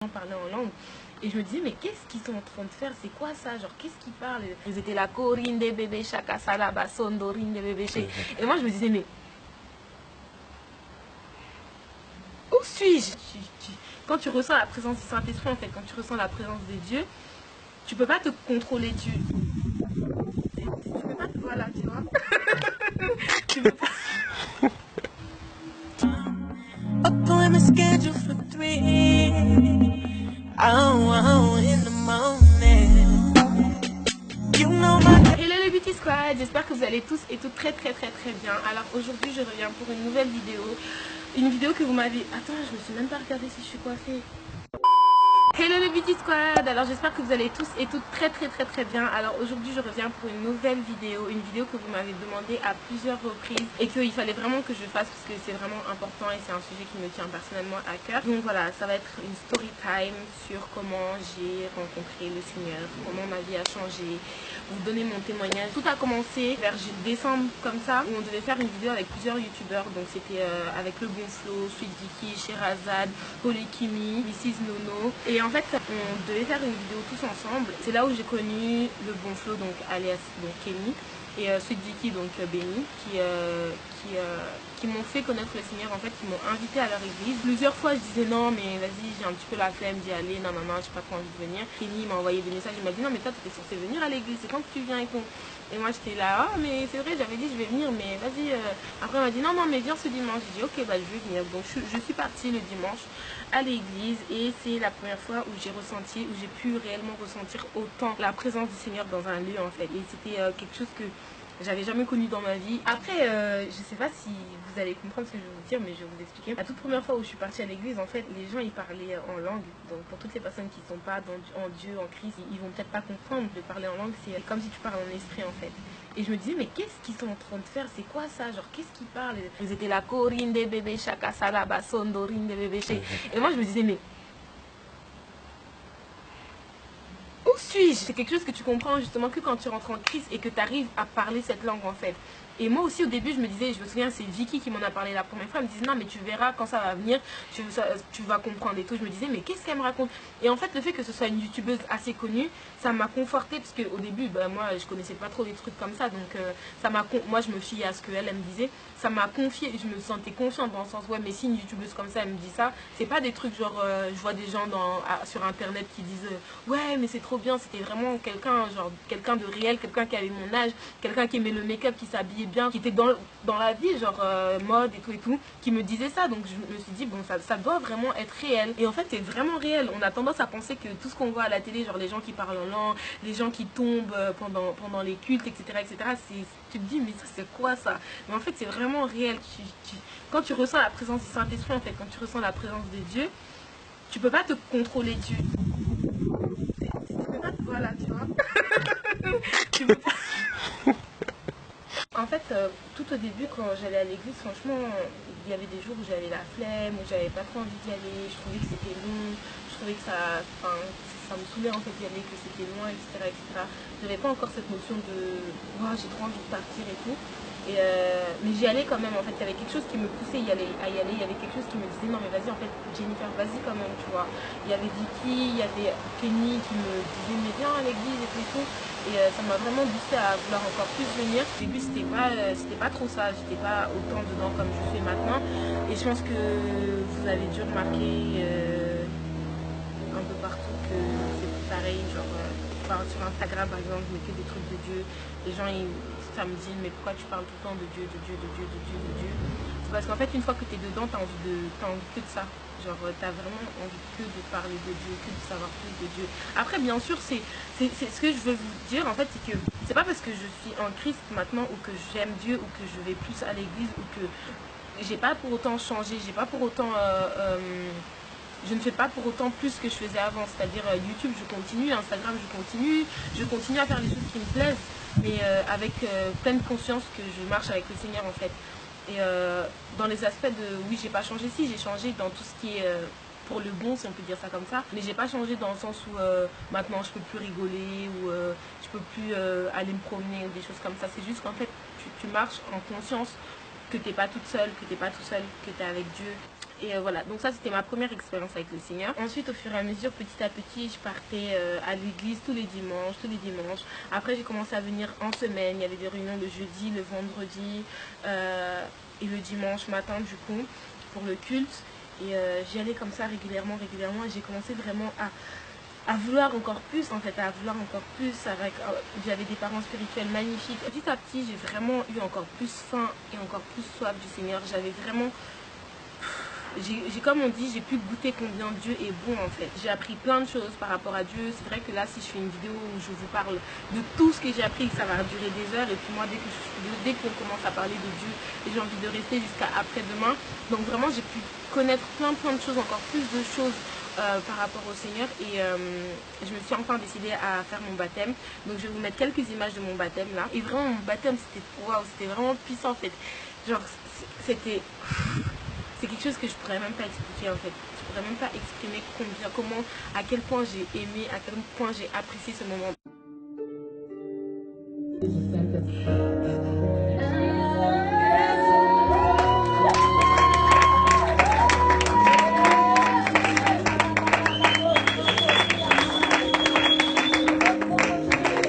Parler en langue et je me disais mais qu'est-ce qu'ils sont en train de faire, c'est quoi ça, genre qu'est-ce qu'ils parlent, ils étaient là Corinne des bébés chaka salaba sondorine des bébés et moi je me disais mais où suis-je? Quand tu ressens la présence du Saint-Esprit en fait, quand tu ressens la présence de Dieu, tu peux pas te contrôler, tu peux pas, voilà, tu vois. Tu peux pas. Appointment scheduled for 3. Oh, in the morning. You know my... Hello les Beauty Squad, j'espère que vous allez tous et toutes très bien. Alors aujourd'hui je reviens pour une nouvelle vidéo. Une vidéo que vous m'avez... Attends, je me suis même pas regardée si je suis coiffée. Hello les Beauty Squad, alors j'espère que vous allez tous et toutes très bien. Alors aujourd'hui je reviens pour une nouvelle vidéo, une vidéo que vous m'avez demandé à plusieurs reprises et qu'il fallait vraiment que je fasse parce que c'est vraiment important et c'est un sujet qui me tient personnellement à cœur. Donc voilà, ça va être une story time sur comment j'ai rencontré le Seigneur, comment ma vie a changé, vous donner mon témoignage. Tout a commencé vers décembre comme ça, où on devait faire une vidéo avec plusieurs youtubeurs, donc c'était avec Le Bon Flow, Sweet Vicky, Sherazade, Polykimi, Mrs Nono. Et en fait, on devait faire une vidéo tous ensemble. C'est là où j'ai connu Le Bon Flow, donc alias donc Kenny, et Sweet Vicky, donc Benny, qui m'ont fait connaître le Seigneur, en fait, qui m'ont invité à leur église. Plusieurs fois, je disais non, mais vas-y, j'ai un petit peu la flemme d'y aller, non, j'ai pas trop envie de venir. Kenny m'a envoyé des messages, il m'a dit non, mais toi, t'étais censé venir à l'église, c'est quand que tu viens et tout. Et moi, j'étais là, oh, mais c'est vrai, j'avais dit je vais venir, mais vas-y. Après, elle m'a dit non, mais viens ce dimanche. J'ai dit ok, bah je vais venir. Donc, je suis partie le dimanche à l'église et c'est la première fois où j'ai ressenti, où j'ai pu réellement ressentir autant la présence du Seigneur dans un lieu, en fait. Et c'était quelque chose que j'avais jamais connu dans ma vie. Après, je sais pas si vous allez comprendre ce que je vais vous dire, mais je vais vous expliquer. La toute première fois où je suis partie à l'église, en fait, les gens ils parlaient en langue. Donc pour toutes les personnes qui sont pas en Dieu, en Christ, ils vont peut-être pas comprendre de parler en langue. C'est comme si tu parles en esprit, en fait. Et je me disais mais qu'est-ce qu'ils sont en train de faire, c'est quoi ça, genre qu'est-ce qu'ils parlent? Ils étaient là Corinne des bébés chaka salaba sondorine des bébés. Et moi je me disais mais où suis-je? C'est quelque chose que tu comprends justement que quand tu rentres en Christ et que tu arrives à parler cette langue, en fait. Et moi aussi au début je me disais, je me souviens c'est Vicky qui m'en a parlé la première fois, elle me disait non mais tu verras quand ça va venir, tu vas comprendre et tout. Je me disais mais qu'est-ce qu'elle me raconte? Et en fait le fait que ce soit une youtubeuse assez connue, ça m'a confortée parce qu'au début bah, moi je connaissais pas trop des trucs comme ça, donc moi je me fiais à ce qu'elle me disait, ça m'a confiée, je me sentais confiante dans le sens ouais mais si une youtubeuse comme ça elle me dit ça, c'est pas des trucs genre je vois des gens sur internet qui disent ouais mais c'est trop bien, c'était vraiment quelqu'un de réel, quelqu'un qui avait mon âge, quelqu'un qui aimait le make-up, qui s'habillait bien, qui était dans la vie, genre mode et tout, qui me disait ça. Donc je me suis dit bon ça doit vraiment être réel. Et en fait c'est vraiment réel. On a tendance à penser que tout ce qu'on voit à la télé, genre les gens qui parlent en langue, les gens qui tombent pendant les cultes, etc. Tu te dis mais ça c'est quoi ça? Mais en fait c'est vraiment réel. Quand tu ressens la présence du Saint-Esprit, en fait, quand tu ressens la présence de Dieu, tu peux pas te contrôler. Voilà, tu vois. Tu peux pas. En fait, tout au début, quand j'allais à l'église, franchement, il y avait des jours où j'avais la flemme, où j'avais pas trop envie d'y aller. Je trouvais que c'était long, je trouvais que ça me saoulait en fait d'y aller, que c'était loin, etc. J'avais pas encore cette notion de wow, j'ai trop envie de partir et tout. Mais j'y allais quand même, en fait, il y avait quelque chose qui me poussait à y aller, il y avait quelque chose qui me disait non mais vas-y en fait Jennifer, vas-y quand même, tu vois. Il y avait Vicky, il y avait Kenny qui me disait mais viens à l'église et tout. Et ça m'a vraiment boosté à vouloir encore plus venir. Au début c'était pas trop ça, j'étais pas autant dedans comme je fais maintenant. Et je pense que vous avez dû remarquer un peu partout que c'est pareil, genre sur Instagram par exemple, je mets que des trucs de Dieu. Les gens ça me dit mais pourquoi tu parles tout le temps de Dieu, de Dieu, de Dieu, de Dieu, de Dieu? C'est parce qu'en fait une fois que tu es dedans, t'as envie que de ça. Genre t'as vraiment envie que de parler de Dieu, que de savoir plus de Dieu. Après bien sûr c'est ce que je veux vous dire en fait, c'est que c'est pas parce que je suis en Christ maintenant ou que j'aime Dieu ou que je vais plus à l'église ou que j'ai pas pour autant changé, j'ai pas pour autant je ne fais pas pour autant plus que je faisais avant, c'est-à-dire YouTube je continue, Instagram je continue à faire les choses qui me plaisent, mais avec pleine conscience que je marche avec le Seigneur en fait. Et dans les aspects de oui j'ai pas changé, si j'ai changé dans tout ce qui est pour le bon si on peut dire ça comme ça, mais j'ai pas changé dans le sens où maintenant je peux plus rigoler ou je peux plus aller me promener ou des choses comme ça. C'est juste qu'en fait tu marches en conscience que t'es pas toute seule, que t'es pas tout seul, que t'es avec Dieu. Et voilà, donc ça c'était ma première expérience avec le Seigneur. Ensuite, au fur et à mesure, petit à petit, je partais à l'église tous les dimanches, Après, j'ai commencé à venir en semaine. Il y avait des réunions le jeudi, le vendredi et le dimanche matin du coup pour le culte. Et j'y allais comme ça régulièrement. Et j'ai commencé vraiment à vouloir encore plus en fait, avec j'avais des parents spirituels magnifiques. Petit à petit, j'ai vraiment eu encore plus faim et encore plus soif du Seigneur. J'avais vraiment comme on dit, j'ai pu goûter combien Dieu est bon en fait. J'ai appris plein de choses par rapport à Dieu. C'est vrai que là, si je fais une vidéo où je vous parle de tout ce que j'ai appris, ça va durer des heures. Et puis moi, dès qu'on commence à parler de Dieu, j'ai envie de rester jusqu'à après-demain. Donc vraiment, j'ai pu connaître plein de choses, encore plus de choses par rapport au Seigneur. Et je me suis enfin décidée à faire mon baptême. Donc je vais vous mettre quelques images de mon baptême là. Et vraiment, mon baptême, c'était waouh, c'était vraiment puissant en fait. Genre, c'était... C'est quelque chose que je pourrais même pas expliquer en fait. Je pourrais même pas exprimer comment, à quel point j'ai aimé, à quel point j'ai apprécié ce moment.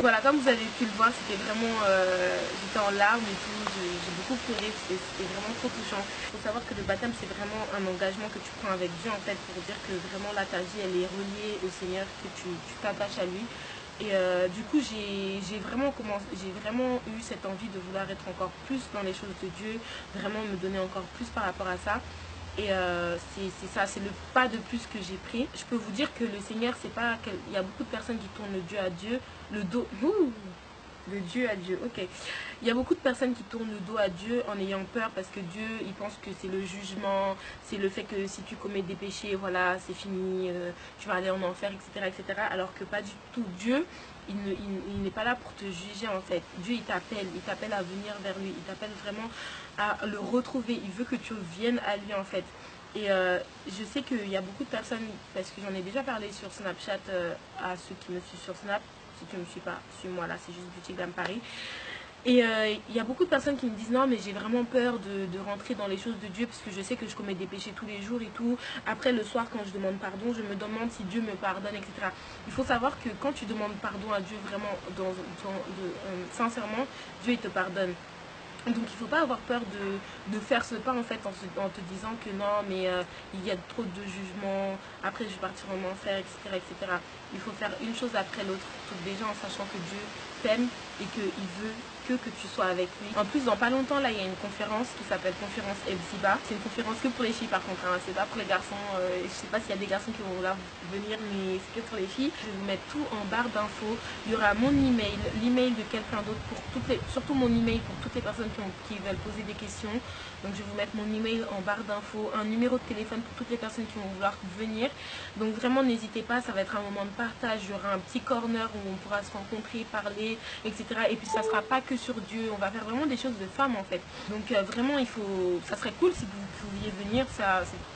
Voilà, comme vous avez pu le voir, c'était vraiment, j'étais en larmes et tout, j'ai beaucoup pleuré, c'était vraiment trop touchant. Il faut savoir que le baptême, c'est vraiment un engagement que tu prends avec Dieu en fait, pour dire que vraiment là, ta vie, elle est reliée au Seigneur, que tu t'attaches à lui. Et du coup, j'ai vraiment eu cette envie de vouloir être encore plus dans les choses de Dieu, vraiment me donner encore plus par rapport à ça. Et c'est ça, c'est le pas de plus que j'ai pris. Je peux vous dire que le Seigneur, c'est pas... Il y a beaucoup de personnes qui tournent le Dieu à Dieu, le dos... Le Dieu à Dieu, ok. Il y a beaucoup de personnes qui tournent le dos à Dieu en ayant peur parce que Dieu, il pense que c'est le jugement, c'est le fait que si tu commets des péchés, voilà, c'est fini, tu vas aller en enfer, etc., etc. Alors que pas du tout. Dieu, il n'est pas là pour te juger en fait. Dieu, il t'appelle à venir vers lui, il t'appelle vraiment à le retrouver. Il veut que tu viennes à lui en fait. Et je sais qu'il y a beaucoup de personnes, parce que j'en ai déjà parlé sur Snapchat à ceux qui me suivent sur Snap. Si tu ne me suis pas, suis-moi là, c'est juste Beauty Glam Paris. Et il y a beaucoup de personnes qui me disent non mais j'ai vraiment peur de rentrer dans les choses de Dieu parce que je sais que je commets des péchés tous les jours et tout. Après le soir quand je demande pardon, je me demande si Dieu me pardonne, etc. Il faut savoir que quand tu demandes pardon à Dieu vraiment sincèrement, Dieu il te pardonne. Donc il ne faut pas avoir peur de faire ce pas en fait en te disant que non mais il y a trop de jugements, après je vais partir en enfer, etc., etc. Il faut faire une chose après l'autre, déjà en sachant que Dieu t'aime et qu'il veut que tu sois avec lui. En plus dans pas longtemps là il y a une conférence qui s'appelle conférence Ebziba. C'est une conférence que pour les filles par contre, hein. C'est pas pour les garçons, je sais pas s'il y a des garçons qui vont vouloir venir mais c'est que pour les filles. Je vais vous mettre tout en barre d'infos. Il y aura mon email, l'email de quelqu'un d'autre pour surtout mon email pour toutes les personnes qui veulent poser des questions. Donc je vais vous mettre mon email en barre d'infos, un numéro de téléphone pour toutes les personnes qui vont vouloir venir. Donc vraiment n'hésitez pas, ça va être un moment de partage, il y aura un petit corner où on pourra se rencontrer, parler, etc. Et puis ça sera pas que sur Dieu, on va faire vraiment des choses de femmes en fait. Donc vraiment ça serait cool si vous pouviez venir,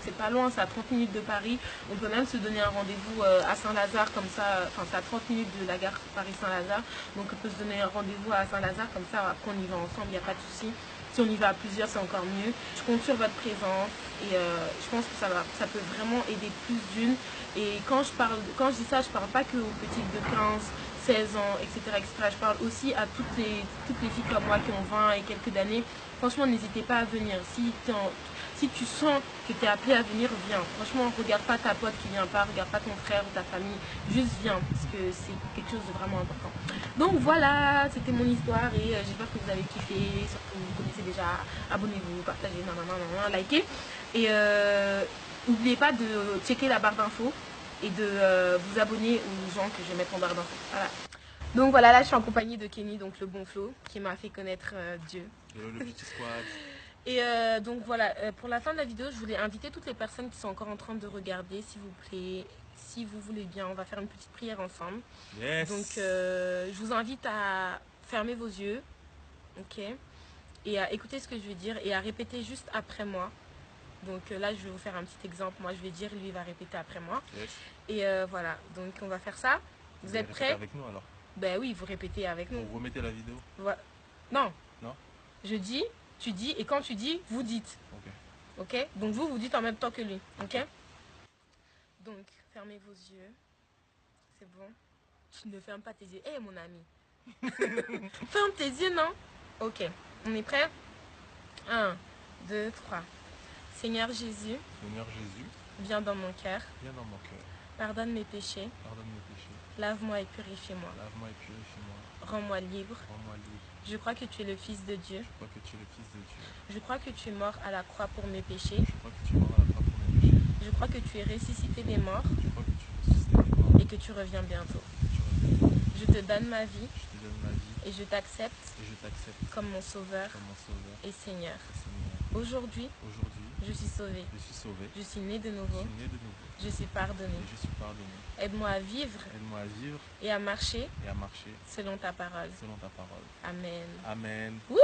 c'est pas loin, c'est à 30 minutes de Paris. On peut même se donner un rendez-vous à Saint-Lazare comme ça, enfin c'est à 30 minutes de la gare Paris-Saint-Lazare. Donc on peut se donner un rendez-vous à Saint-Lazare comme ça, après on y va ensemble, il n'y a pas de souci. Si on y va à plusieurs, c'est encore mieux. Je compte sur votre présence et je pense que ça peut vraiment aider plus d'une. Et quand je dis ça, je parle pas que aux petites de 15, 16 ans, etc., etc. Je parle aussi à toutes les filles comme moi qui ont 20 et quelques années. Franchement, n'hésitez pas à venir. Si tu sens que tu es appelé à venir, viens. Franchement, regarde pas ta pote qui vient pas, regarde pas ton frère ou ta famille. Juste viens, parce que c'est quelque chose de vraiment important. Donc voilà, c'était mon histoire et j'espère que vous avez kiffé. Surtout, vous connaissez déjà. Abonnez-vous, partagez, likez. Et n'oubliez pas de checker la barre d'infos et de vous abonner aux gens que je vais mettre en barre d'infos. Voilà. Donc voilà, là je suis en compagnie de Kenny, donc le bon Flo, qui m'a fait connaître Dieu. Le Beauty Squad. Et donc voilà, pour la fin de la vidéo, je voulais inviter toutes les personnes qui sont encore en train de regarder, s'il vous plaît. Si vous voulez bien, on va faire une petite prière ensemble. Yes. Donc je vous invite à fermer vos yeux, ok, et à écouter ce que je vais dire et à répéter juste après moi. Donc là, je vais vous faire un petit exemple. Moi, je vais dire, lui, il va répéter après moi. Yes. Et voilà, donc on va faire ça. Vous êtes prêts? Avec nous alors. Ben oui, vous répétez avec nous. Vous remettez la vidéo. Voilà. Non. Non. Je dis, tu dis, et quand tu dis, vous dites. Ok. Ok? Donc vous dites en même temps que lui. Ok? Donc, fermez vos yeux. C'est bon? Tu ne fermes pas tes yeux. Eh, mon ami. Ferme tes yeux, non? Ok. On est prêt? 1, 2, 3. Seigneur Jésus, Seigneur Jésus, viens dans mon cœur. viens dans mon cœur. Pardonne mes péchés. Pardonne mes péchés. Lave-moi et purifie-moi. Lave-moi et purifie-moi. Rends-moi libre. Rends-moi libre. Je crois que tu es le Fils de Dieu. Je crois que tu es le Fils de Dieu. Je crois que tu es mort à la croix pour mes péchés. Je crois que tu es mort à la croix pour mes péchés. Je crois que tu es ressuscité des morts Je crois que tu es ressuscité des morts. et que tu reviens bientôt. Tu reviens. Je te donne ma vie Je te donne ma vie et je t'accepte et je t'accepte comme mon sauveur comme mon sauveur et Seigneur. et Seigneur. Aujourd'hui, Aujourd'hui, je suis sauvée. je suis sauvé. Je suis née de Je nouveau. suis né de nouveau. Je suis pardonnée. Et je suis pardonné. Aide-moi à vivre Aide-moi à vivre et à marcher et à marcher selon ta parole. selon ta parole. Amen. Amen. Wouh!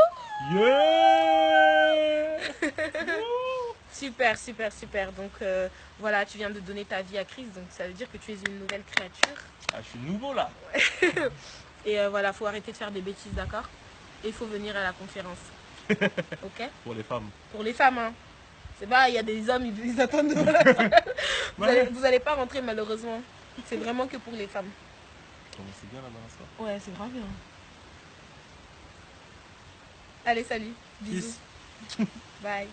Yeah! Super, super, super. Donc voilà, tu viens de donner ta vie à Christ, donc ça veut dire que tu es une nouvelle créature. Ah, je suis nouveau là. Et voilà, faut arrêter de faire des bêtises, d'accord? Et il faut venir à la conférence. Ok? Pour les femmes. Pour les femmes, hein. C'est pas, il y a des hommes, ils attendent devant la salle. Vous allez pas rentrer malheureusement. C'est vraiment que pour les femmes. Bon, c'est bien là-bas, ça. Ouais, c'est grave bien. Allez, salut. Bisous. Peace. Bye.